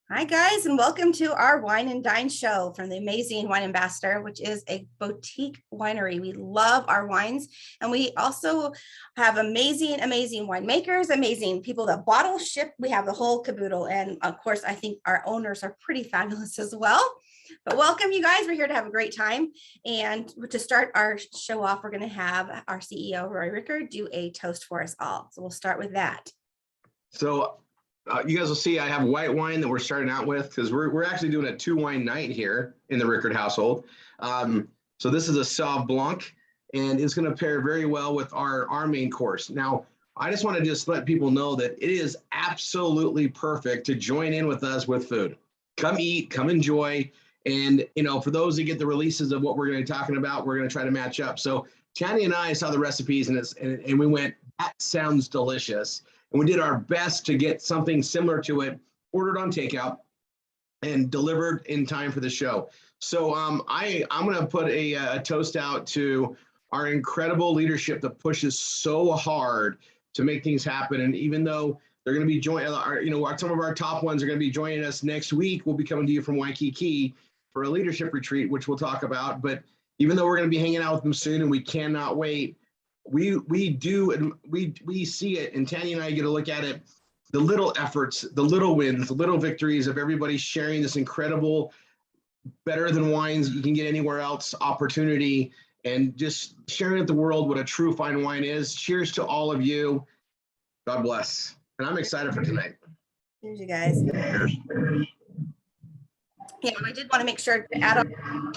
Hi, guys, and welcome to our Wine and Dine show from the amazing Wine Ambassador, which is a boutique winery. We love our wines, and we also have amazing winemakers, amazing people that bottle, ship. We have the whole caboodle. And of course, I think our owners are pretty fabulous as well. But welcome, you guys. We're here to have a great time. And to start our show off, we're going to have our CEO, Roy Rickard, do a toast for us all. So we'll start with that. So you guys will see I have white wine that we're starting out with because we're actually doing a 2-wine night here in the Rickard household. So this is a Sauv Blanc, and it's going to pair very well with our main course. Now, I just want to let people know that it is absolutely perfect to join in with us with food. Come eat, come enjoy. And, for those that get the releases of what we're going to be talking about, we're going to try to match up. So Tanya and I saw the recipes and we went, that sounds delicious. And we did our best to get something similar to it, ordered on takeout, and delivered in time for the show. So I'm going to put a toast out to our incredible leadership that pushes so hard to make things happen. And even though they're going to be joining, some of our top ones are going to be joining us next week, we'll be coming to you from Waikiki for a leadership retreat, which we'll talk about. But even though we're going to be hanging out with them soon and we cannot wait, we see it, and Tanya and I get to look at it, the little efforts, the little wins, the little victories of everybody sharing this incredible, better than wines you can get anywhere else opportunity, and just sharing with the world what a true fine wine is. Cheers to all of you. God bless. And I'm excited for tonight. Cheers, you guys. Cheers. Yeah, I did want to make sure to add on.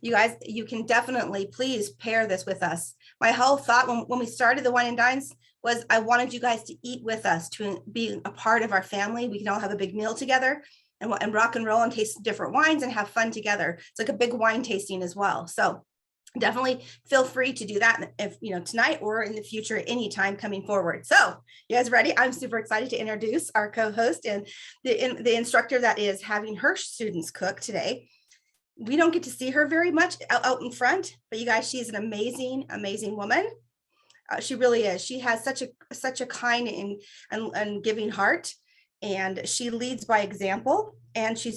You guys, you can definitely please pair this with us. My whole thought when we started the Wine and Dines was I wanted you guys to eat with us, to be a part of our family. We can all have a big meal together and rock and roll and taste different wines and have fun together. It's like a big wine tasting as well. So definitely feel free to do that if tonight or in the future, anytime coming forward. So you guys ready? I'm super excited to introduce our co-host and the instructor that is having her students cook today. We don't get to see her very much out in front, but you guys, she's an amazing she really is. She has such a kind and giving heart, and she leads by example. And she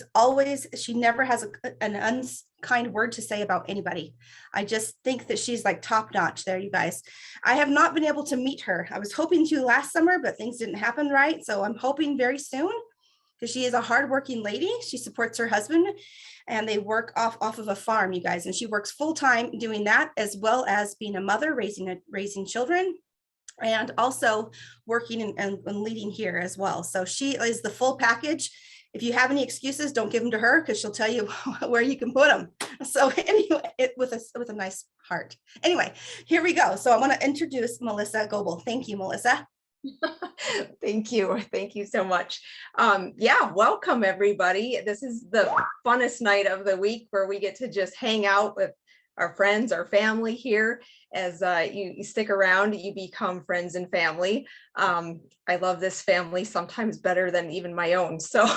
never has an unkind word to say about anybody. I just think that she's like top notch there, you guys. I have not been able to meet her. I was hoping to last summer, but things didn't happen right. So I'm hoping very soon, because she is a hardworking lady. She supports her husband, and they work off of a farm, you guys. And she works full time doing that, as well as being a mother, raising children, and also working and leading here as well. So she is the full package. If you have any excuses, don't give them to her, because she'll tell you where you can put them. So anyway, with a nice heart. Anyway, here we go. So I want to introduce Melissa Goebel. Thank you, Melissa. Thank you. Thank you so much. Welcome everybody. This is the funnest night of the week where we get to just hang out with our friends, our family here. As you stick around, you become friends and family. I love this family sometimes better than even my own. So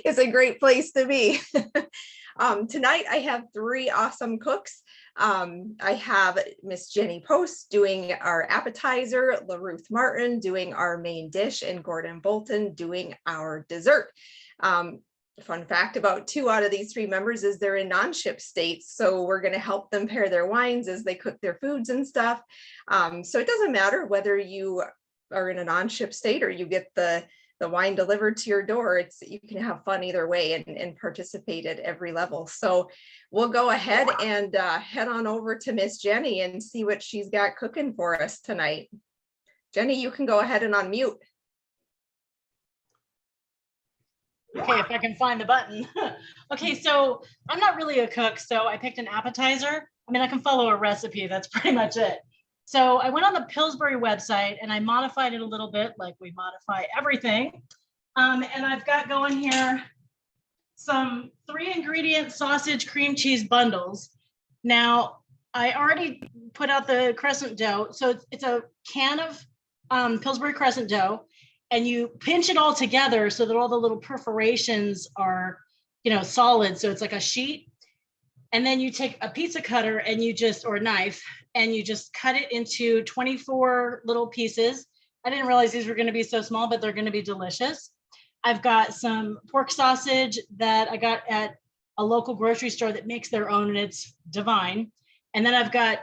it's a great place to be. Tonight I have 3 awesome cooks. I have Miss Jenny Post doing our appetizer, LaRuth Martin doing our main dish, and Gordon Bolton doing our dessert. Fun fact about 2 out of these 3 members is they're in non-ship states. So we're going to help them pair their wines as they cook their foods and stuff. So it doesn't matter whether you are in a non-ship state or you get the wine delivered to your door. You can have fun either way and participate at every level. So we'll go ahead and head on over to Miss Jenny and see what she's got cooking for us tonight. Jenny, you can go ahead and unmute. Okay, if I can find the button. Okay, so I'm not really a cook, so I picked an appetizer. I mean, I can follow a recipe, that's pretty much it. So I went on the Pillsbury website and I modified it a little bit, like we modify everything. And I've got going here some 3-ingredient sausage cream cheese bundles. Now, I already put out the crescent dough. So it's a can of Pillsbury crescent dough, and you pinch it all together so that all the little perforations are, solid. So it's like a sheet. And then you take a pizza cutter and or a knife, and you just cut it into 24 little pieces. I didn't realize these were going to be so small, but they're going to be delicious. I've got some pork sausage that I got at a local grocery store that makes their own, and it's divine. And then I've got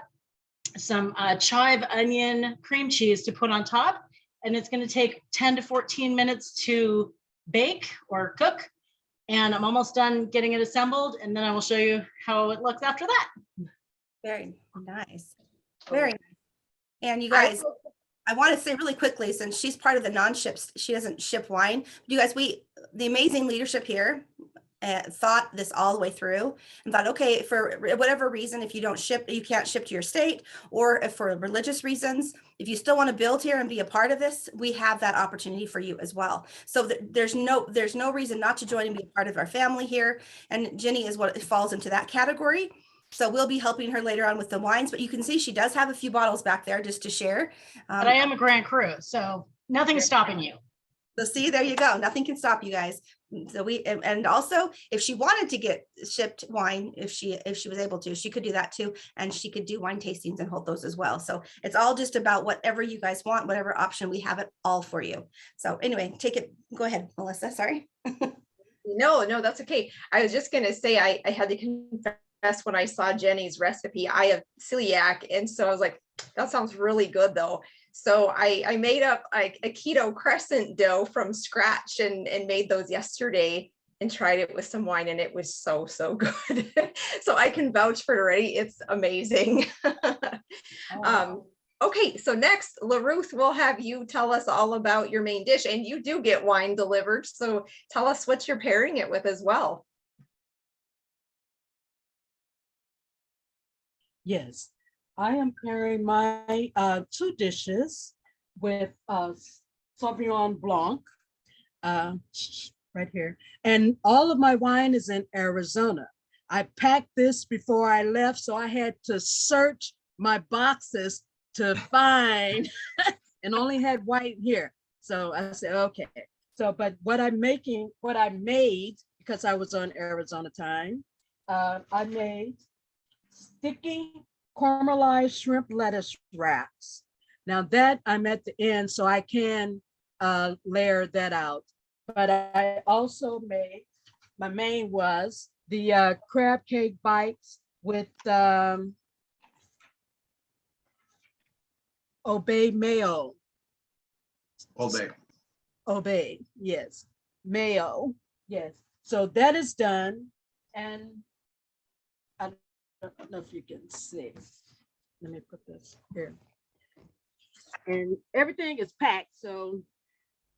some chive onion cream cheese to put on top. And it's going to take 10 to 14 minutes to bake or cook. And I'm almost done getting it assembled. And then I will show you how it looks after that. Very nice. Very nice. And you guys, I want to say really quickly, since she's part of the non-ships, she doesn't ship wine. You guys, the amazing leadership here thought this all the way through and thought, okay, for whatever reason, if you don't ship, you can't ship to your state, or if for religious reasons, if you still want to build here and be a part of this, we have that opportunity for you as well. So there's no reason not to join and be a part of our family here. And Jenny is what falls into that category. So we'll be helping her later on with the wines, but you can see she does have a few bottles back there just to share. But I am a Grand Cru, so nothing's stopping you. So see, there you go. Nothing can stop you guys. So and also if she wanted to get shipped wine, if she was able to, she could do that too. And she could do wine tastings and hold those as well. So it's all just about whatever you guys want, whatever option, we have it all for you. So anyway, take it. Go ahead, Melissa. Sorry. No, that's okay. I was just going to say, I had to confess when I saw Jenny's recipe, I have celiac. And so I was like, that sounds really good though. So I made up like a keto crescent dough from scratch and made those yesterday and tried it with some wine, and it was so good. So I can vouch for it already. It's amazing. Okay, so next, LaRuth, will have you tell us all about your main dish, and you do get wine delivered. So tell us what you're pairing it with as well. Yes, I am pairing my two dishes with Sauvignon Blanc, right here. And all of my wine is in Arizona. I packed this before I left, so I had to search my boxes to find and only had white here. So I said, okay. So, but what I made, because I was on Arizona time, I made sticky caramelized shrimp lettuce wraps. Now that I'm at the end, so I can layer that out. But I also made, my main was the crab cake bites with Obey mayo. Obey, yes. Mayo, yes. So that is done. And I don't know if you can see. Let me put this here. And everything is packed. So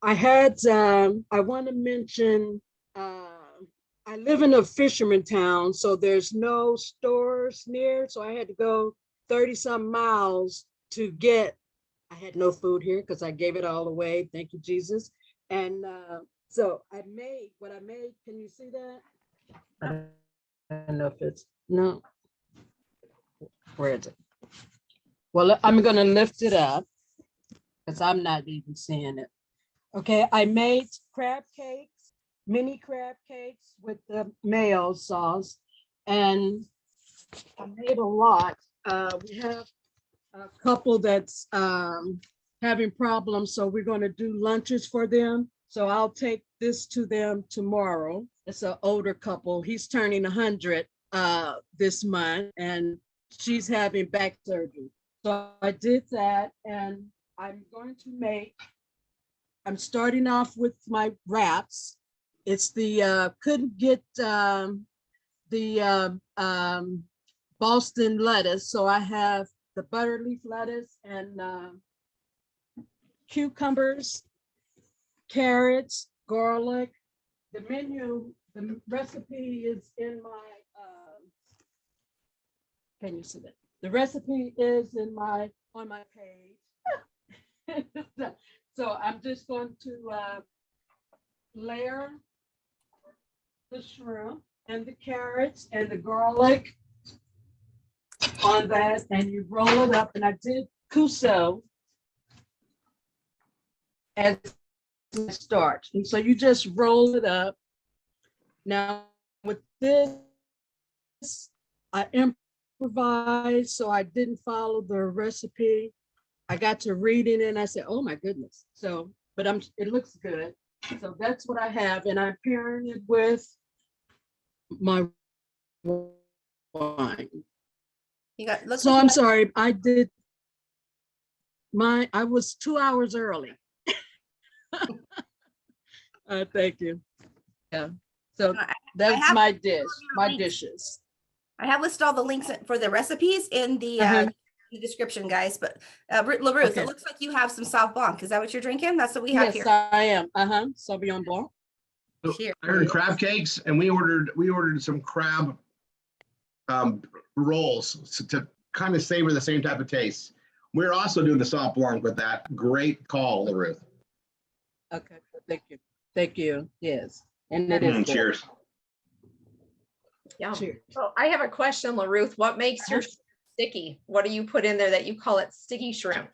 I had, I want to mention, I live in a fisherman town, so there's no stores near. So I had to go 30-some miles to get, I had no food here because I gave it all away. Thank you, Jesus. And so I made what I made. Can you see that? I don't know if it's, no. Where is it? Well, I'm going to lift it up because I'm not even seeing it. Okay, I made crab cakes, mini crab cakes with the mayo sauce, and I made a lot. We have a couple that's having problems, so we're going to do lunches for them. So I'll take this to them tomorrow. It's an older couple. He's turning 100 this month, and she's having back surgery. So I did that, and I'm going to make, I'm starting off with my wraps. It's the, couldn't get the Boston lettuce, so I have the butter leaf lettuce and cucumbers, carrots, garlic. The menu, the recipe is in my, can you see that? The recipe is in my, on my page. So I'm just going to layer the shrimp and the carrots and the garlic on that, and you roll it up. And I did Cuso as starch. And so you just roll it up. Now with this, I improvised, so I didn't follow the recipe. I got to reading it and I said, oh my goodness. So, but it looks good. So that's what I have, and I'm pairing it with my wine. You got, looks So like I'm sorry, I was 2 hours early. Thank you. Yeah, so I that's have my dish, my links. dishes. I have listed all the links for the recipes in the Uh-huh. the description, guys, but LaRuth, Okay. it looks like you have some Sauv Blanc. Is that what you're drinking? That's what we have Yes, here. I am. Sauvignon Blanc. So Cheers. I heard crab cakes, and we ordered some crab rolls to kind of savor the same type of taste. We're also doing the soft blanc with that. Great call, LaRuth. Okay, thank you. Thank you. Yes, and it is good. Cheers. Yeah. Cheers. So I have a question, LaRuth. What makes your sticky? What do you put in there that you call it sticky shrimp?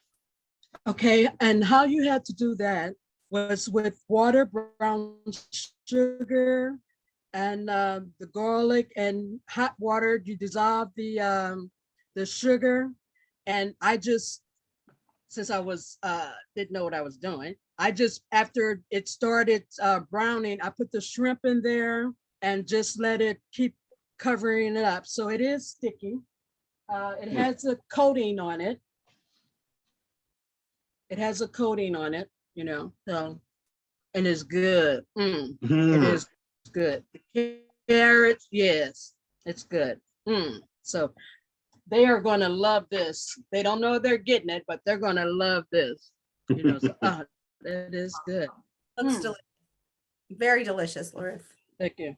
Okay, and how you had to do that was with water, brown sugar, and the garlic and hot water. You dissolve the sugar, and I just, since I was didn't know what I was doing, I just, after it started browning, I put the shrimp in there and just let it keep covering it up. So it is sticky. It has a coating on it. It has a coating on it, so, and it's good. It is good. The carrots, yes, it's good. So they are going to love this. They don't know they're getting it, but they're going to love this. So, it is good. Looks delicious. Very delicious, LaRuth. Thank you.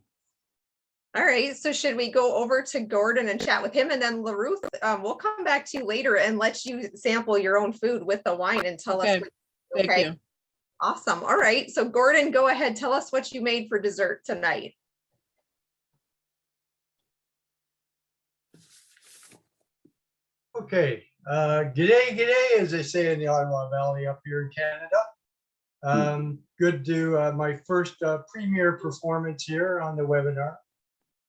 All right, so should we go over to Gordon and chat with him, and then LaRuth, we'll come back to you later and let you sample your own food with the wine and tell us. Thank you. Awesome. All right, so Gordon, go ahead. Tell us what you made for dessert tonight. Okay, g'day, as they say in the Ottawa Valley up here in Canada. Good to my first premiere performance here on the webinar.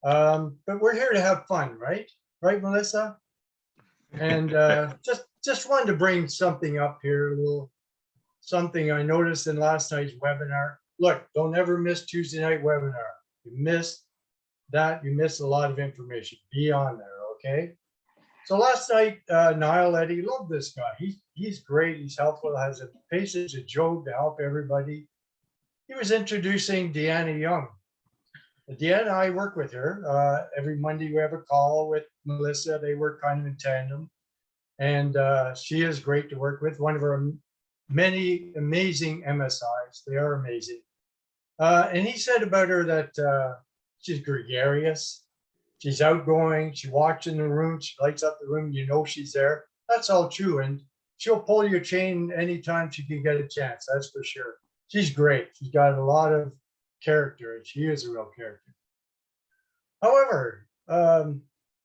But we're here to have fun, right? Right, Melissa? And just wanted to bring something up here, a little something I noticed in last night's webinar. Look, don't ever miss Tuesday night webinar. You miss that, you miss a lot of information. Be on there, okay? So last night, Niall Eddy, love this guy. He's great. He's helpful. Has a patience of Job to help everybody. He was introducing Deanna Young. Deanna, I work with her. Every Monday we have a call with Melissa. They work kind of in tandem. And she is great to work with. One of our many amazing MSIs. They are amazing. And he said about her that she's gregarious. She's outgoing. She walks in the room. She lights up the room. She's there. That's all true. And she'll pull your chain anytime she can get a chance. That's for sure. She's great. She's got a lot of character. She is a real character. However,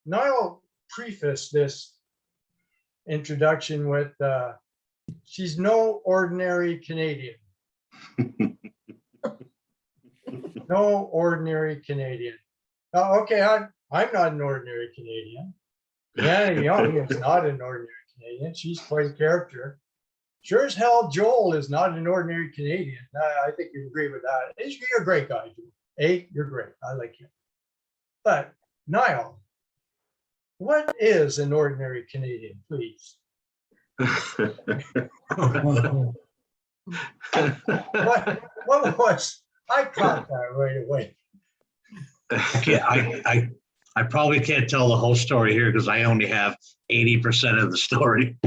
Niall prefaced this introduction with, she's no ordinary Canadian. No ordinary Canadian. Okay, I'm not an ordinary Canadian. Deanna Young is not an ordinary Canadian. She's quite a character. Sure as hell, Joel is not an ordinary Canadian. I think you agree with that. You're a great guy, Joel. Hey, you're great. I like you. But Niall, what is an ordinary Canadian, please? What was? I caught that right away. I probably can't tell the whole story here because I only have 80% of the story.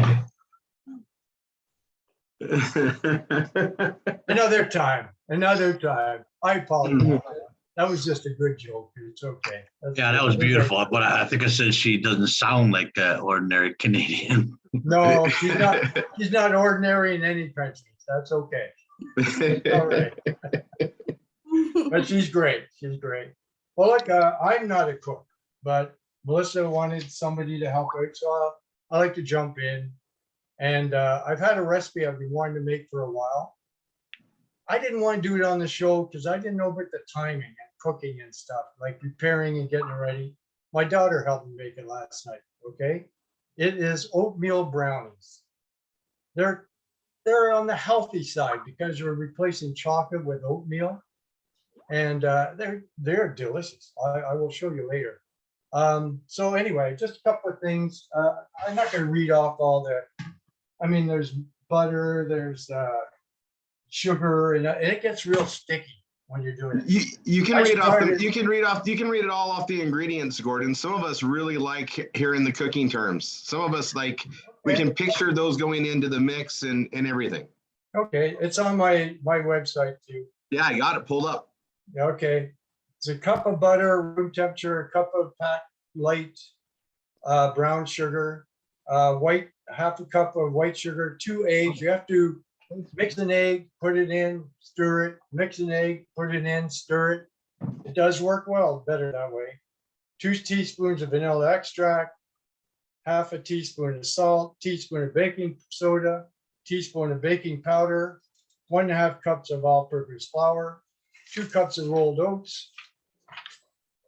Another time. I apologize. That was just a good joke. It's okay. Yeah, that was beautiful. But I think I said she doesn't sound like an ordinary Canadian. No, she's not ordinary in any countries. That's okay. All right. But she's great. She's great. Well, look, I'm not a cook, but Melissa wanted somebody to help out, so I like to jump in. And I've had a recipe I've been wanting to make for a while. I didn't want to do it on the show because I didn't know about the timing and cooking and stuff, like preparing and getting it ready. My daughter helped me make it last night, okay? It is oatmeal brownies. They're they're on the healthy side because you're replacing chocolate with oatmeal. And they're delicious. I will show you later. So anyway, just a couple of things. I'm not going to read off all the, I mean, there's butter, there's sugar, and it gets real sticky when you're doing it. You can I read off started- you can read it all off the ingredients, Gordon. Some of us really like hearing the cooking terms. Some of us like we can picture those going into the mix and everything. Okay, it's on my website too. Yeah, I got it pulled up. Okay, it's a cup of butter, room temperature, a cup of packed light brown sugar, half a cup of white sugar, 2 eggs. You have to mix an egg, put it in, stir it, mix an egg, put it in, stir it. It does work well, better that way. 2 teaspoons of vanilla extract, half a teaspoon of salt, teaspoon of baking soda, teaspoon of baking powder, 1.5 cups of all-purpose flour, 2 cups of rolled oats.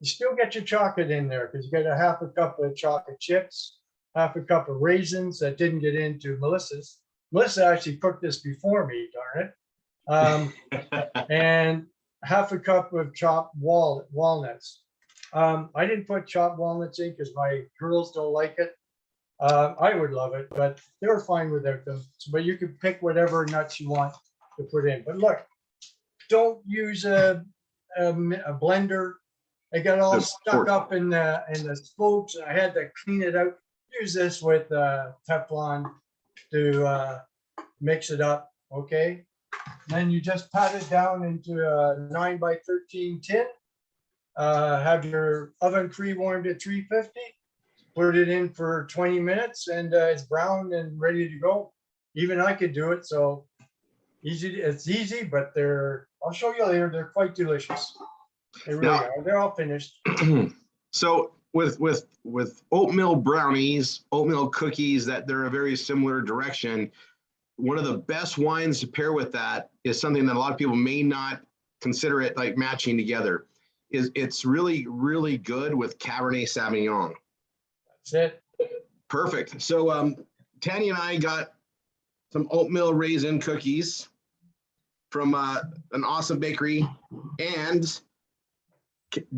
You still get your chocolate in there because you get a half a cup of chocolate chips, half a cup of raisins that didn't get into Melissa's. Melissa actually cooked this before me, darn it. And half a cup of chopped walnuts. I didn't put chopped walnuts in because my girls don't like it. I would love it, but they were fine without them. But you can pick whatever nuts you want to put in. But look, don't use a blender. It got all stuck up in the spokes. I had to clean it out. Use this with Teflon to mix it up. Okay. Then you just pat it down into a 9 by 13 tin. Have your oven pre-warmed at 350. Put it in for 20 minutes and it's brown and ready to go. Even I could do it. So easy. It's easy, but I'll show you later. They're quite delicious. They really are. They're all finished. So with oatmeal brownies, oatmeal cookies, that they're a very similar direction. One of the best wines to pair with that is something that a lot of people may not consider it like matching together. It's really, really good with Cabernet Sauvignon. That's it. Perfect. So Tanya and I got some oatmeal raisin cookies from an awesome bakery, and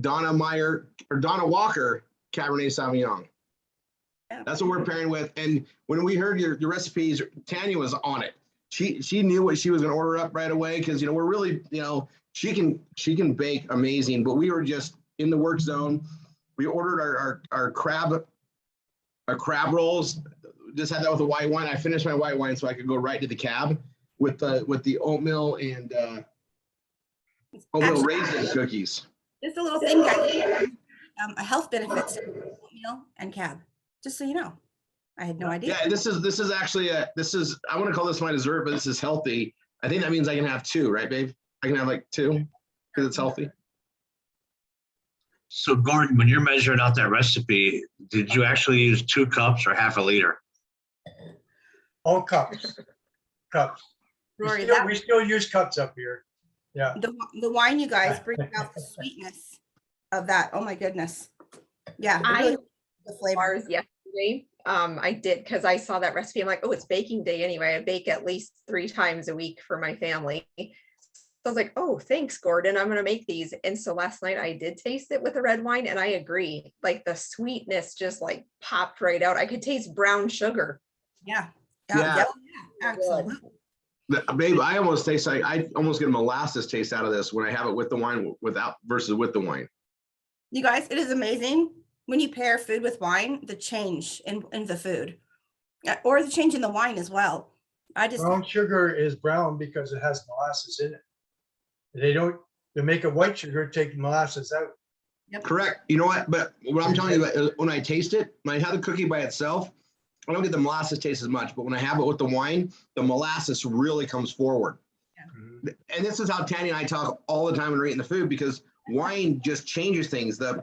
Donna Walker Cabernet Sauvignon. Yeah. That's what we're pairing with. And when we heard your recipes, Tanya was on it. She knew what she was going to order up right away because we're really she can bake amazing. But we were just in the work zone. We ordered our crab rolls. Just had that with a white wine. I finished my white wine so I could go right to the cab with the oatmeal and oatmeal raisin cookies. Just a little thing, guys. A health benefits to oatmeal and cab. Just so you know, I had no idea. Yeah, this is actually I want to call this my dessert, but this is healthy. I think that means I can have 2, right, babe? I can have like 2 because it's healthy. So Gordon, when you're measuring out that recipe, did you actually use 2 cups or half a liter? All cups. Cups. Rory, We still use cups up here. Yeah. the wine, you guys, bring out the sweetness of that. Oh my goodness. Yeah. The flavor. Bars yesterday. I did because I saw that recipe. I'm like, oh, it's baking day anyway. I bake at least 3 times a week for my family. So I was like, oh, thanks, Gordon. I'm gonna make these. And so last night I did taste it with the red wine, and I agree. Like the sweetness just like popped right out. I could taste brown sugar. Yeah. Yeah. Absolutely. Babe, I almost taste like I almost get a molasses taste out of this when I have it with the wine without versus with the wine. You guys, it is amazing when you pair food with wine, the change in the food or the change in the wine as well. Brown sugar is brown because it has molasses in it. They make a white sugar, take molasses out. Yep. Correct. You know what? But what I'm telling you about, when I taste it, when I have the cookie by itself, I don't get the molasses taste as much, but when I have it with the wine, the molasses really comes forward. Yeah. And this is how Tanya and I talk all the time when we're eating the food, because wine just changes things. The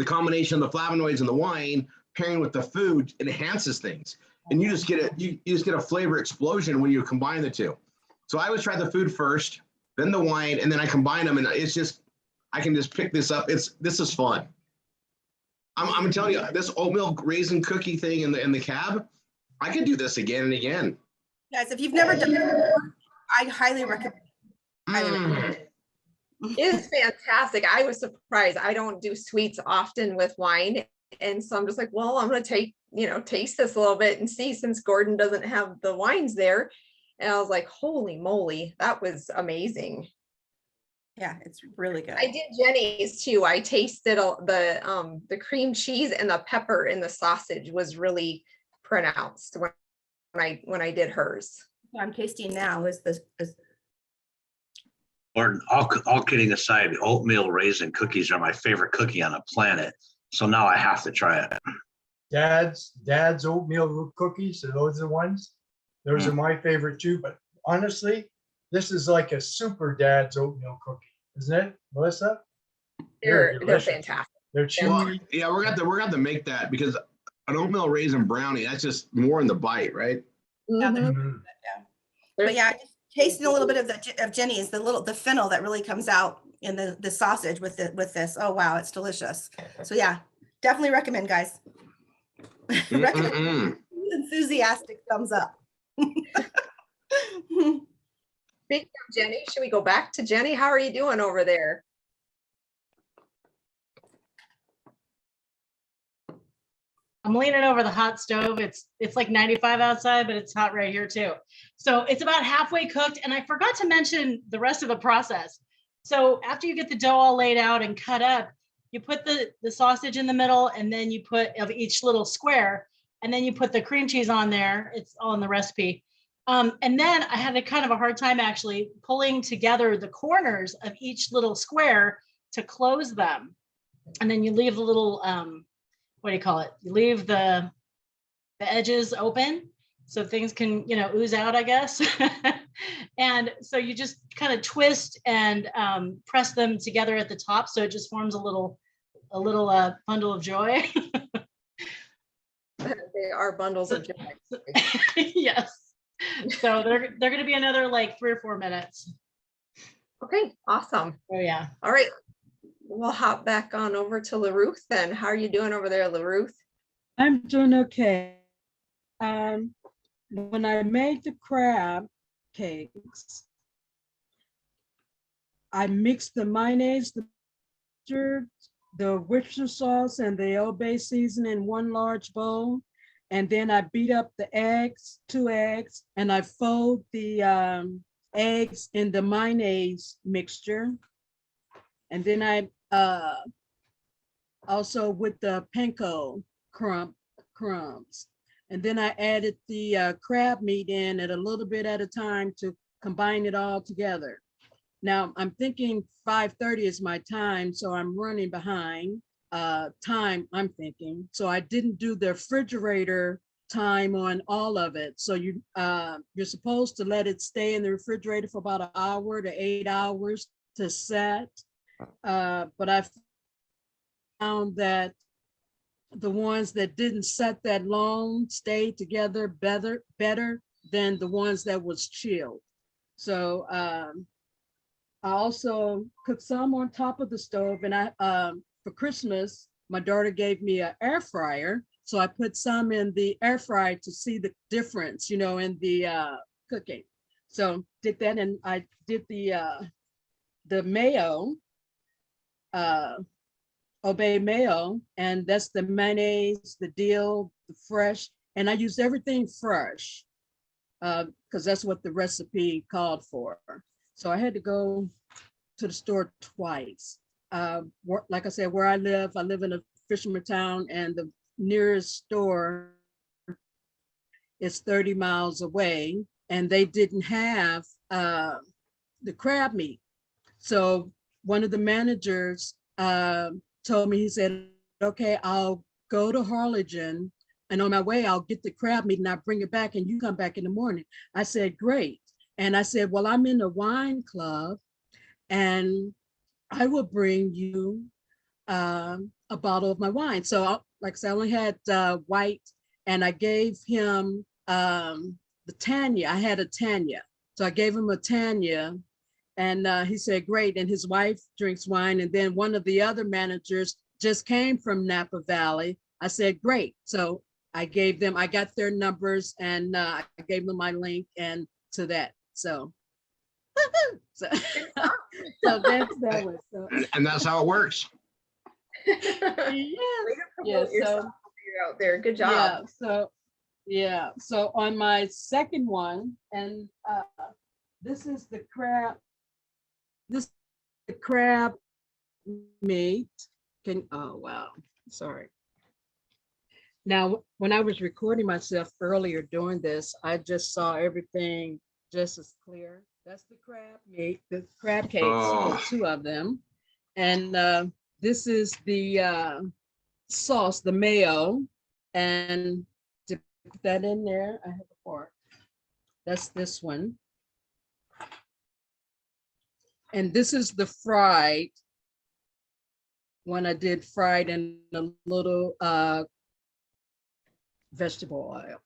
combination of the flavonoids in the wine pairing with the food enhances things. And you just get a flavor explosion when you combine the two. So I always try the food first, then the wine, and then I combine them, and it's just, I can just pick this up. This is fun. I'm telling you, this oatmeal raisin cookie thing in the cab, I could do this again and again. Guys, if you've never done it before, I highly recommend. It is fantastic. I was surprised. I don't do sweets often with wine. And so I'm just like, well, I'm going to taste this a little bit and see, since Gordon doesn't have the wines there. And I was like, holy moly, that was amazing. Yeah, it's really good. I did Jenny's too. I tasted the cream cheese, and the pepper in the sausage was really pronounced when I did hers. What I'm tasting now is this. Or all kidding aside, oatmeal raisin cookies are my favorite cookie on the planet. So now I have to try it. Dad's oatmeal cookies, so those are the ones. Those are my favorite too, but honestly, this is like a super dad's oatmeal cookie, isn't it, Melissa? They're delicious. fantastic. They're Well, chewy. yeah, we're gonna to make that, because an oatmeal raisin brownie, that's just more in the bite, right? Yeah, Mhm. Mhm. But yeah, just tasting a little bit of Jenny's, the fennel that really comes out in the sausage with this. Oh wow, it's delicious. So yeah, definitely recommend, guys. Recommend. Mm-mm-mm. Enthusiastic thumbs up. Speaking of Jenny, should we go back to Jenny? How are you doing over there? I'm leaning over the hot stove. It's like 95 outside, but it's hot right here too. So it's about halfway cooked. And I forgot to mention the rest of the process. So after you get the dough all laid out and cut up, you put the sausage in the middle, and then you put of each little square, and then you put the cream cheese on there. It's all in the recipe. And then I had a kind of a hard time actually pulling together the corners of each little square to close them. And then you leave the little, what do you call it? You leave the edges open so things can, ooze out, I guess. And so you just kind of twist and press them together at the top, so it just forms a little bundle of joy. They are bundles of joy. Yes. So they're going to be another like 3 or 4 minutes. Okay, awesome. Oh yeah. All right, we'll hop back on over to LaRuth then. How are you doing over there, LaRuth? I'm doing okay. When I made the crab cakes, I mixed the mayonnaise, the mustard, the Worcestershire sauce, and the Old Bay seasoning in one large bowl. And then I beat up the eggs, 2 eggs, and I fold the eggs in the mayonnaise mixture. And then I also with the panko crumbs. And then I added the crab meat in it a little bit at a time to combine it all together. Now I'm thinking 5:30 is my time, so I'm running behind time, I'm thinking. So I didn't do the refrigerator time on all of it. So you're supposed to let it stay in the refrigerator for about 1 hour to 8 hours to set. But I found that the ones that didn't set that long stayed together better than the ones that was chilled. So I also cooked some on top of the stove, and for Christmas, my daughter gave me an air fryer. So I put some in the air fryer to see the difference, in the cooking. So did that, and I did the mayo, Obey mayo, and that's the mayonnaise, the dill, the fresh, and I used everything fresh because that's what the recipe called for. So I had to go to the store twice. Like I said, where I live in a fisherman town, and the nearest store is 30 miles away, and they didn't have the crab meat. So one of the managers told me, he said, okay, I'll go to Harlingen, and on my way, I'll get the crab meat and I'll bring it back, and you come back in the morning. I said, great. And I said, well, I'm in a wine club, and I will bring you a bottle of my wine. So like I said, I only had white, and I gave him the Tanya. I had a Tanya. So I gave him a Tanya, and he said, great. And his wife drinks wine. And then one of the other managers just came from Napa Valley. I said, great. So I gave them, I got their numbers and I gave them my link and to that. So, so, so that's that was so. And that's how it works. Yeah, Way to yeah, promote yourself so you're out there. Good yeah, job. so yeah, so on my second one, and this is the crab. This is the crab meat. Oh wow, sorry. Now, when I was recording myself earlier doing this, I just saw everything just as clear. That's the crab meat, the crab cakes, Oh. 2 of them. And this is the sauce, the mayo. And to put that in there, I have a fork. That's this one. And this is the fried one I did fried in a little vegetable oil.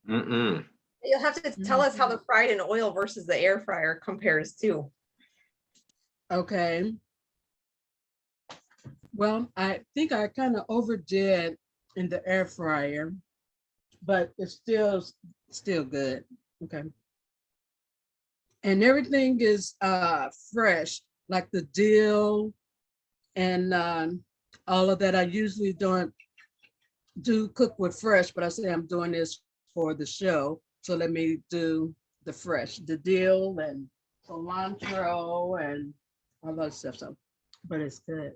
Mm-mm. You'll have to tell us how the fried in oil versus the air fryer compares too. Okay. Well, I think I kind of overdid in the air fryer, but it's still good. Okay. And everything is fresh, like the dill and all of that. I usually don't do cook with fresh, but I say I'm doing this for the show. So let me do the fresh, the dill and cilantro and all that stuff. So, but it's good.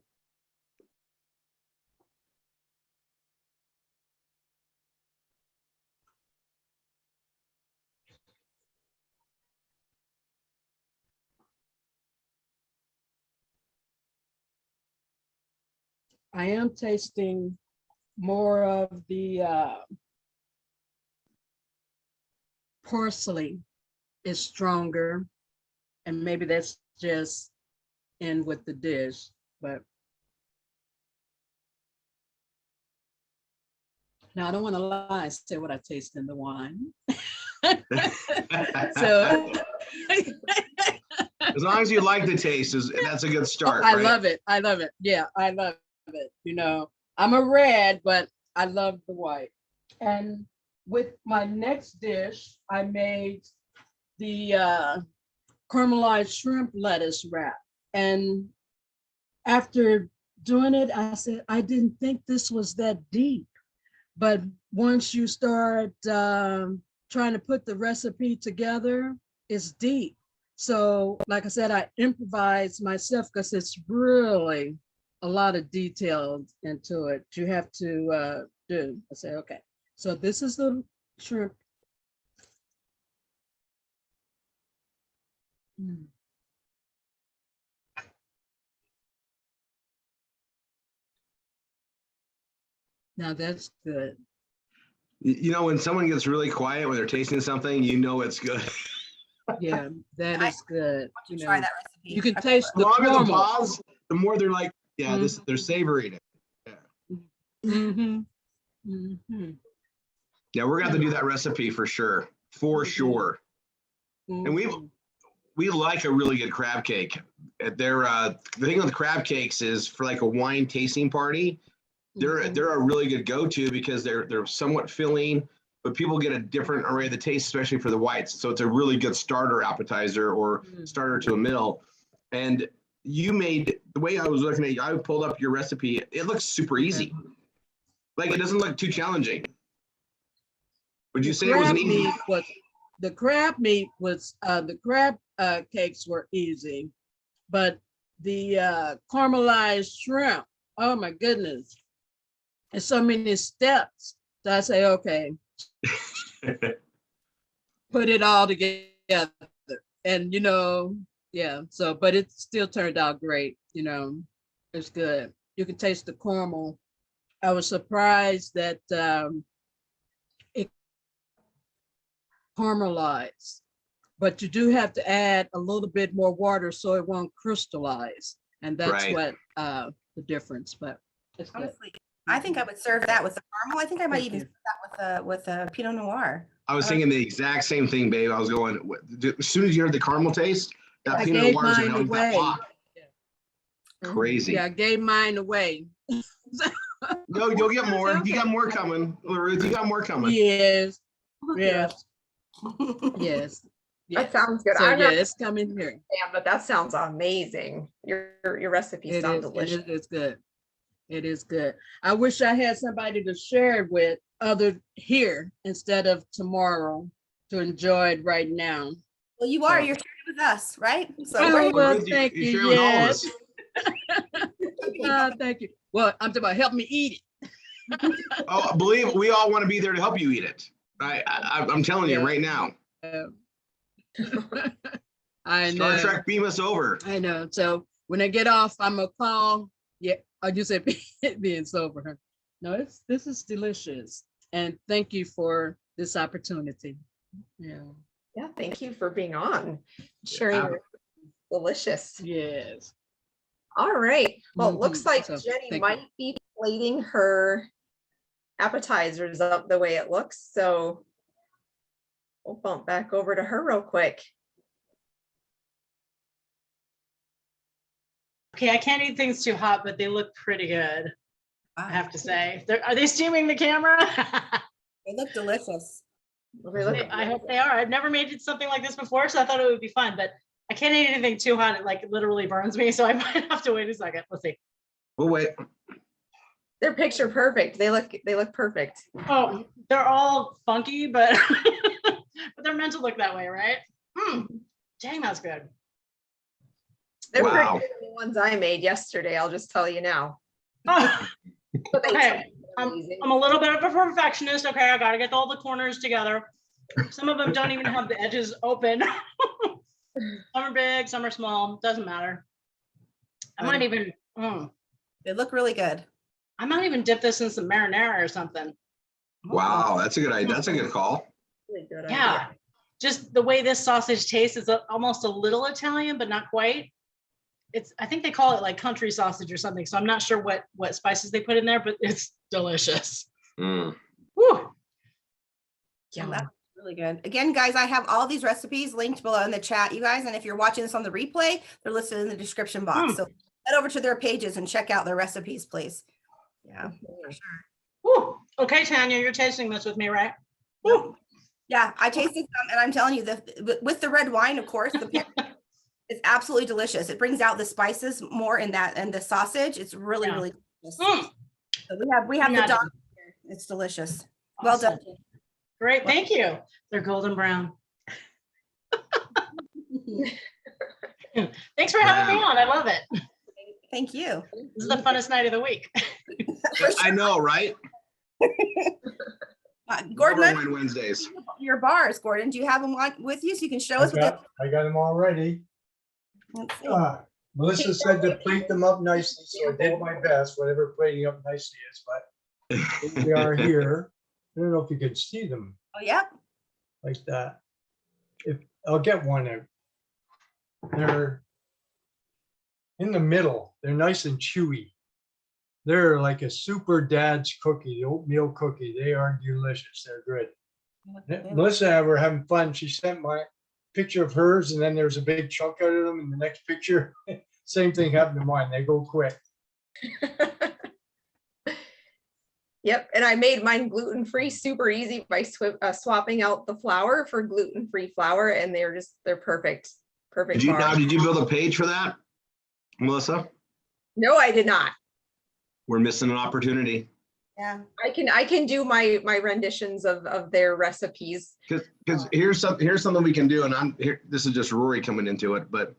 I am tasting more of the parsley is stronger, and maybe that's just in with the dish, but now I don't want to lie, I say what I taste in the wine. So As long as you like the taste, that's a good start. I right? love it. I love it. Yeah, I love it. You know, I'm a red, but I love the white. And with my next dish, I made the caramelized shrimp lettuce wrap. And after doing it, I said, I didn't think this was that deep. But once you start trying to put the recipe together, it's deep. So, like I said, I improvised myself because it's really a lot of detail into it. You have to do. I say, okay. So this is the shrimp. Mm. Now that's good. You know, when someone gets really quiet when they're tasting something, you know it's good. Yeah, that is good. You Try know, that recipe. you can I- taste The the longer the caramel. pause, the more they're like, yeah, this they're savoring it. Mm-hmm. Mm-hmm. Yeah, we're gonna have to do that recipe for sure. For Mhm. sure. And we like a really good crab cake. They're the thing with crab cakes is for like a wine tasting party, they're a really good go-to because they're somewhat filling, but people get a different array of the taste, especially for the whites. So it's a really good starter appetizer or starter to a meal. And you made the way I was looking at you, I pulled up your recipe. It looks super easy. Like it doesn't look too challenging. Would you say it was an easy? The crab meat was the crab cakes were easy, but the caramelized shrimp, oh my goodness, and so many steps. So I say, okay, put it all together, and you know, yeah. So, but it still turned out great. You know, it's good. You can taste the caramel. I was surprised that it caramelized, but you do have to add a little bit more water so it won't crystallize, and that's Right. what the difference. But it's good. Honestly, I think I would serve that with the caramel. I think I might Thank even you. serve that with a Pinot Noir. I was thinking the exact same thing, babe. I was going, as soon as you heard the caramel taste, that I Pinot gave Noir is mine going to away. pop. Crazy. Yeah, I gave mine away. No, you'll get more. Okay. You got more coming. Ruth, you got more coming. Yes, yes, yes. That yes. sounds good. So I'm yeah, not a it's coming here. fan, but that sounds amazing. Your recipes It sound is, delicious. it is good. It is good. I wish I had somebody to share it with other here instead of tomorrow to enjoy it right now. Well, you're sharing with us, right? So Oh, we're well, Ruth, thank you're you. sharing with all of Yes. us. Thank you. Well, I'm talking about help me eat Oh, believe it, we all want to be there to help you eat it. I'm telling you Yeah. right now. it. I Star know. Trek, beam us over. I know. So when I get off, I'm gonna call. Yeah, I just said being sober. Huh? No, this is delicious, and thank you for this opportunity. Yeah. Yeah, thank you for being on, sharing Yeah. your delicious. Yes. All right. Well, it looks Mhm. like So, Jenny thank you. might be plating her appetizers up the way it looks. So we'll bump back over to her real quick. Okay, I can't eat things too hot, but they look pretty good, I have to say. Are they steaming the camera? They look delicious. We look- I hope they are. I've never made something like this before, so I thought it would be fun, but I can't eat anything too hot. It like literally burns me, so I might have to wait a second. Let's see. We'll wait. They're picture perfect. They look perfect. Oh, they're all funky, but but they're meant to look that way, right? Dang, that's good. They're Wow. pretty good than the ones I made yesterday. I'll just tell you now. Oh, But they okay. taste amazing. I'm a little bit of a perfectionist. Okay, I gotta get all the corners together. Some of them don't even have the edges open. Some are big, some are small. Doesn't matter. I might even. They look really good. I might even dip this in some marinara or something. Wow, that's a good idea. That's a good call. Really good Yeah. idea. Just the way this sausage tastes is almost a little Italian, but not quite. I think they call it like country sausage or something. So I'm not sure what spices they put in there, but it's delicious. Mm. Woo. Yeah, that's really good. Again, guys, I have all these recipes linked below in the chat, you guys. And if you're watching this on the replay, they're listed in the description box. So head over to their pages and check out their recipes, please. Yeah, for sure. Woo. Okay, Tanya, you're tasting this with me, right? Woo. Yeah, I tasted some, and I'm telling you, with the red wine, of course, it's absolutely delicious. It brings out the spices more in that, and the sausage. It's really, Yeah. really delicious. Mm. So we have the Imagine. dog here. It's delicious. Well done. Awesome. Great, thank you. They're golden brown. Thanks for having me on. I love it. Thank you. This is the funnest night of the week. I know, right? Gordon, Never let's mind Wednesdays. see your bars, Gordon. Do you have them with you so you can show us? I got them all ready. Let's see. Melissa said to plate them up nicely, so I did my best, whatever plating up nicely is, but we are here. I don't know if you can see them Oh, yeah. like that. If I'll get one out. They're in the middle. They're nice and chewy. They're like a super dad's cookie, the oatmeal cookie. They are delicious. They're good. Melissa and I were having fun. She sent my picture of hers, and then there's a big chunk out of them in the next picture. Same thing happened to mine. They go quick. Yep, and I made mine gluten-free super easy by swapping out the flour for gluten-free flour, and they're perfect. Perfect. Did you build a page for that, Melissa? No, I did not. We're missing an opportunity. Yeah. I can do my renditions of their recipes. Because here's something we can do, and this is just Rory coming into it, but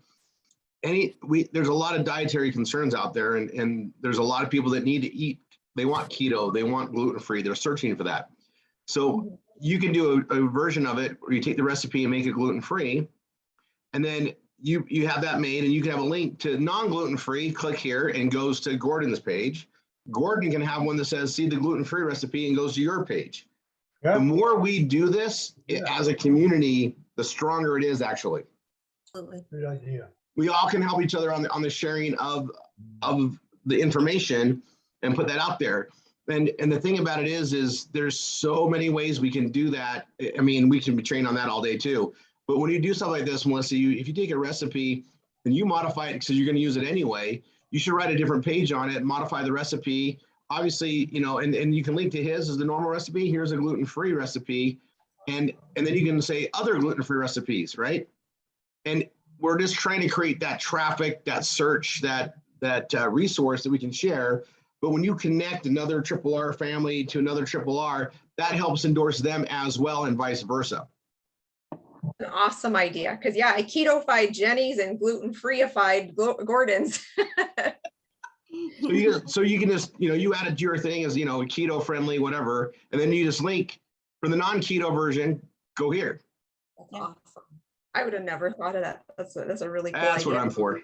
there's a lot of dietary concerns out there, and there's a lot of people that need to eat. They want keto, they want gluten-free, they're searching for that. So you can do a version of it where you take the recipe and make it gluten-free, and then you have that made, and you can have a link to non-gluten-free. Click here and goes to Gordon's page. Gordon can have one that says see the gluten-free recipe and goes to your page. Yeah. The more we do this as a community, the stronger it is actually. Absolutely. Good idea. We all can help each other on the sharing of the information and put that out there. And the thing about it is there's so many ways we can do that. I mean, we can be trained on that all day too. But when you do something like this, Melissa, if you take a recipe and you modify it because you're going to use it anyway, you should write a different page on it, modify the recipe, obviously, you know, and you can link to his as the normal recipe. Here's a gluten-free recipe. And then you can say other gluten-free recipes, right? And we're just trying to create that traffic, that search, that resource that we can share. But when you connect another Triple R family to another Triple R, that helps endorse them as well and vice versa. An awesome idea. Cause yeah, I keto-fied Jenny's and gluten-free-ified Gordon's. So you can just, you know, you add it to your thing as, you know, keto friendly, whatever. And then you just link for the non-keto version, go here. Awesome. I would have never thought of that. That's a really cool That's idea. what I'm for.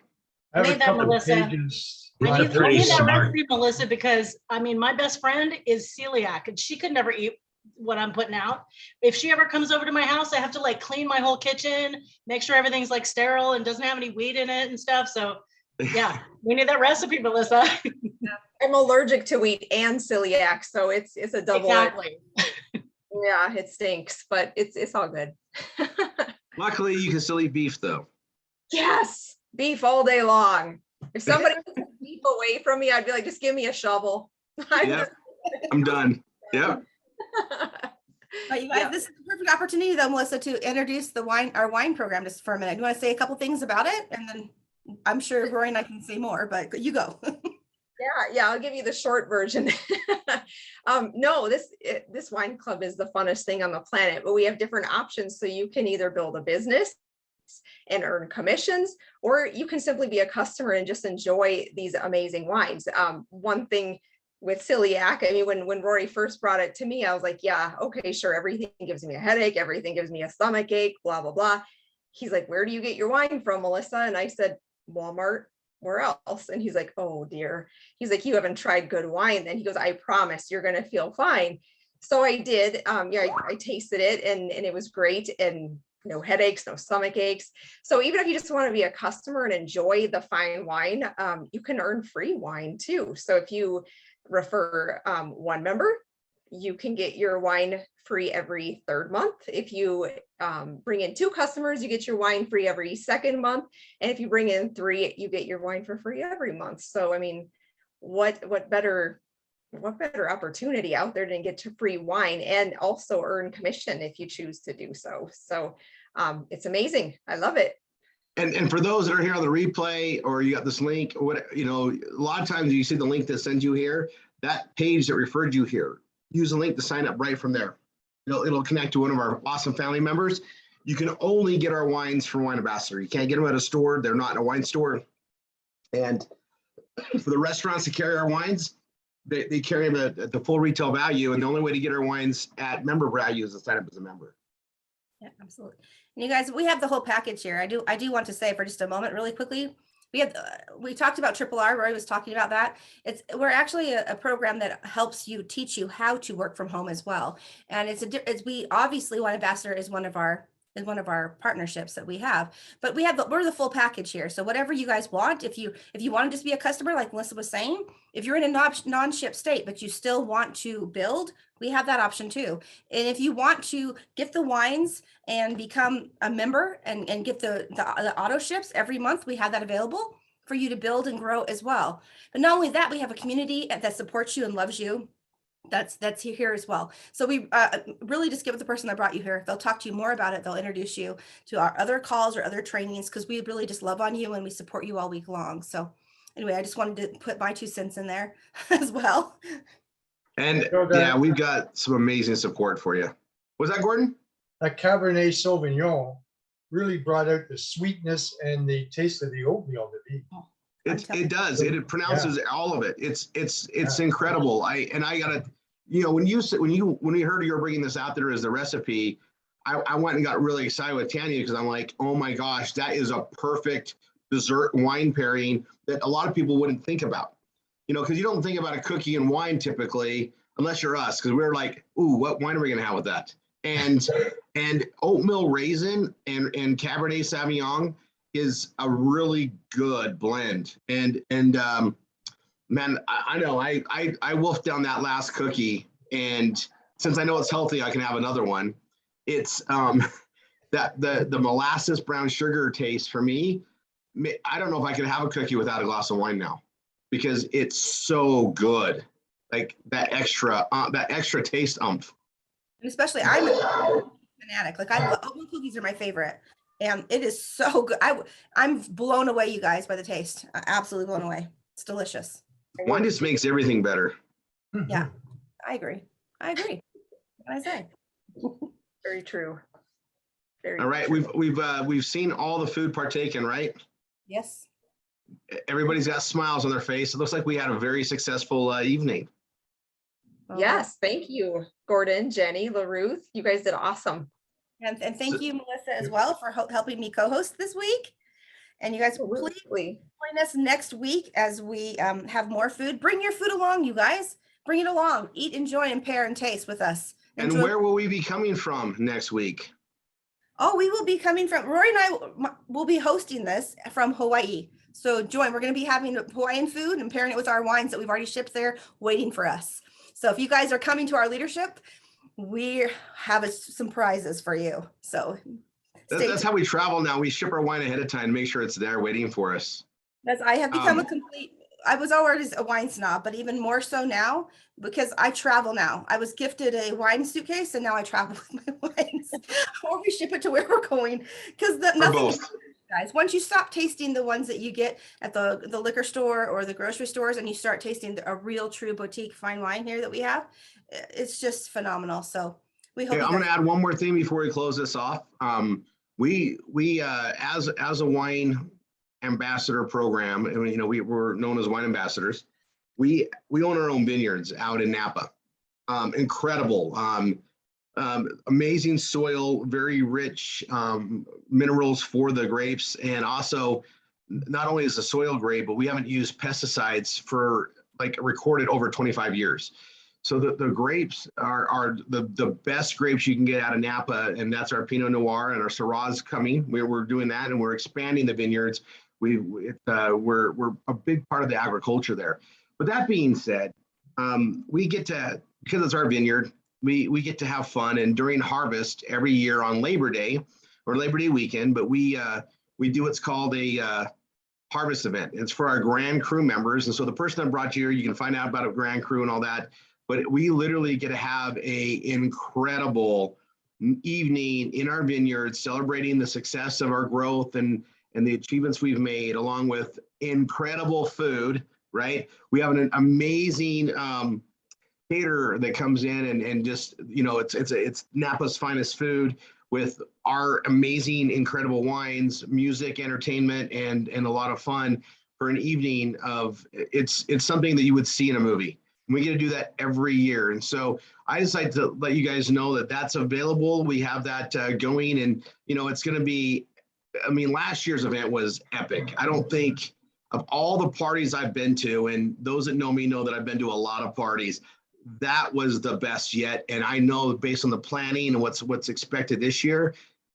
I have Made a that, couple of Melissa. pages. I on need, I pretty need that smart. recipe, Melissa, because I mean, my best friend is celiac and she could never eat what I'm putting out. If she ever comes over to my house, I have to like clean my whole kitchen, make sure everything's like sterile and doesn't have any weed in it and stuff. So yeah, we need that recipe, Melissa. I'm allergic to wheat and celiac, so it's a double. Exactly. Yeah, it stinks, but it's all good. Luckily, you can still eat beef though. Yes, beef all day long. If somebody took beef away from me, I'd be like, just give me a shovel. Yep, I'm done. Yep. But you guys, Yeah. this is a perfect opportunity though, Melissa, to introduce our wine program just for a minute. Do you want to say a couple things about it? And then I'm sure Rory and I can say more, but you go. Yeah, I'll give you the short version. No, this wine club is the funnest thing on the planet, but we have different options. So you can either build a business and earn commissions, or you can simply be a customer and just enjoy these amazing wines. One thing with celiac, I mean, when Rory first brought it to me, I was like, yeah, okay, sure. Everything gives me a headache. Everything gives me a stomach ache, blah, blah, blah. He's like, where do you get your wine from, Melissa? And I said, Walmart. Where else? And he's like, oh dear. He's like, you haven't tried good wine. Then he goes, I promise you're going to feel fine. So I did. Yeah, I tasted it and it was great. And no headaches, no stomach aches. So even if you just want to be a customer and enjoy the fine wine, you can earn free wine too. So if you refer one member, you can get your wine free every third month. If you bring in 2 customers, you get your wine free every second month. And if you bring in 3, you get your wine for free every month. So, I mean, what better opportunity out there than get to free wine and also earn commission if you choose to do so. So it's amazing. I love it. And for those that are here on the replay, or you got this link, or what, you know, a lot of times you see the link that sends you here, that page that referred you here, use the link to sign up right from there. It'll connect to one of our awesome family members. You can only get our wines from Wine Ambassador. You can't get them at a store. They're not in a wine store. And for the restaurants to carry our wines, they carry them at the full retail value. And the only way to get our wines at member value is to sign up as a member. Yeah, absolutely. And you guys, we have the whole package here. I do want to say for just a moment, really quickly, we talked about Triple R. Roy was talking about that. We're actually a program that helps you teach you how to work from home as well. And we obviously Wine Ambassador is one of our partnerships that we have, but we're the full package here. So whatever you guys want, if you want to just be a customer, like Melissa was saying, if you're in a non-ship state, but you still want to build, we have that option too. And if you want to get the wines and become a member and get the auto ships every month, we have that available for you to build and grow as well. But not only that, we have a community that supports you and loves you. That's here as well. So we really just get with the person that brought you here. They'll talk to you more about it. They'll introduce you to our other calls or other trainings, because we really just love on you and we support you all week long. So anyway, I just wanted to put my 2 cents in there as well. And So that- yeah, we've got some amazing support for you. Was that Gordon? That Cabernet Sauvignon really brought out the sweetness and the taste of the oatmeal to me. It does. It pronounces all of it. It's incredible. I gotta, you know, when you heard you were bringing this out there as the recipe, I went and got really excited with Tanya, because I'm like, oh my gosh, that is a perfect dessert wine pairing that a lot of people wouldn't think about. You know, because you don't think about a cookie and wine typically, unless you're us, because we're like, ooh, what wine are we gonna have with that? And oatmeal raisin and Cabernet Sauvignon is a really good blend. And man, I know I wolfed down that last cookie, and since I know it's healthy, I can have another one. It's that the molasses brown sugar taste for me. I don't know if I could have a cookie without a glass of wine now, because it's so good. like that extra taste umph. And especially I'm a fanatic. Like I love oatmeal cookies are my favorite. And it is so good. I'm blown away, you guys, by the taste. Absolutely blown away. It's delicious. Wine just makes everything better. Yeah, I agree. What can I say? Very true. Very All right, true. we've seen all the food partaken, right? Yes. Everybody's got smiles on their face. It looks like we had a very successful evening. Well, Yes, thank you, Gordon, Jenny, LaRuth. You guys did awesome. And thank you, Melissa, as well for helping me co-host this week. And you guys, please Absolutely. join us next week as we have more food. Bring your food along, you guys. Bring it along. Eat, enjoy, and pair and taste with us. And Enjoy. where will we be coming from next week? Oh, we will be coming from, Rory and I will be hosting this from Hawaii. So join, we're going to be having Hawaiian food and pairing it with our wines that we've already shipped there waiting for us. So if you guys are coming to our leadership, we have some prizes for you. So That's how we travel now. We ship our wine ahead of time to make sure it's there waiting for us. I have become a complete, I was always a wine snob, but even more so now because I travel now. I was gifted a wine suitcase and now I travel with my wines or we ship it to where we're going because nothing, both. guys, once you stop tasting the ones that you get at the liquor store or the grocery stores and you start tasting a real true boutique fine wine here that we have, it's just phenomenal. So we hope. Okay, I'm going to add one more thing before we close this off. We as a wine ambassador program, and we're known as wine ambassadors. We own our own vineyards out in Napa. Incredible, amazing soil, very rich minerals for the grapes, and also not only is the soil great, but we haven't used pesticides for like recorded over 25 years. So the grapes are the best grapes you can get out of Napa, and that's our Pinot Noir and our Syrah's coming. We're doing that, and we're expanding the vineyards. We're a big part of the agriculture there. But that being said, we get to, because it's our vineyard, we get to have fun. And during harvest every year on Labor Day or Labor Day weekend, but we do what's called a harvest event. It's for our Grand Cru members, and so the person that brought you here, you can find out about a Grand Cru and all that. But we literally get to have a incredible evening in our vineyard, celebrating the success of our growth and the achievements we've made, along with incredible food, right? We have an amazing caterer that comes in and just, it's Napa's finest food with our amazing, incredible wines, music, entertainment, and a lot of fun for an evening of, it's something that you would see in a movie. And we get to do that every year. And so I decided to let you guys know that that's available. We have that going, and, it's going to be, last year's event was epic. I don't think of all the parties I've been to, and those that know me know that I've been to a lot of parties, that was the best yet. And I know based on the planning and what's expected this year,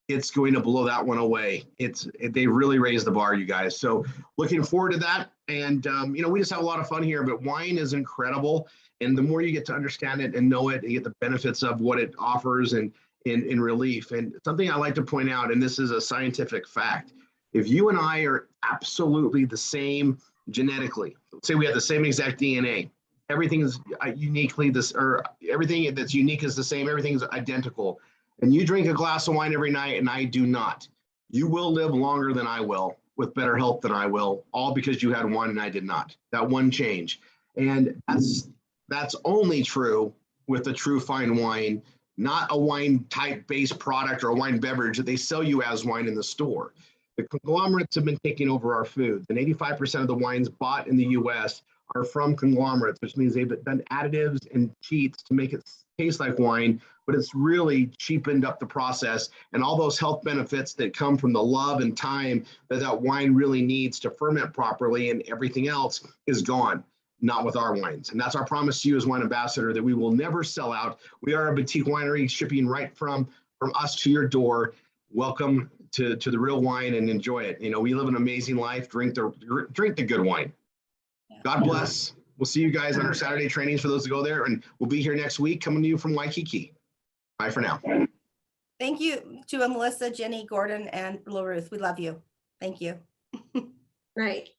it's going to blow that one away. They really raised the bar, you guys. So looking forward to that. And, we just have a lot of fun here, but wine is incredible. And the more you get to understand it and know it and get the benefits of what it offers and in relief. And something I like to point out, and this is a scientific fact, if you and I are absolutely the same genetically, say we have the same exact DNA, everything is uniquely everything that's unique is the same, everything is identical. And you drink a glass of wine every night and I do not, you will live longer than I will, with better health than I will, all because you had one and I did not. That one change. And that's only true with the true fine wine, not a wine type based product or a wine beverage that they sell you as wine in the store. The conglomerates have been taking over our foods, and 85% of the wines bought in the US are from conglomerates, which means they've done additives and cheats to make it taste like wine, but it's really cheapened up the process, and all those health benefits that come from the love and time that wine really needs to ferment properly and everything else is gone. Not with our wines. And that's our promise to you as wine ambassador, that we will never sell out. We are a boutique winery, shipping right from us to your door. Welcome to the real wine and enjoy it. We live an amazing life. Drink the good wine. God bless. We'll see you guys on our Saturday trainings for those that go there, and we'll be here next week coming to you from Waikiki. Bye for now. Thank you to Melissa, Jenny, Gordon, and LaRuth. We love you. Thank you. Right.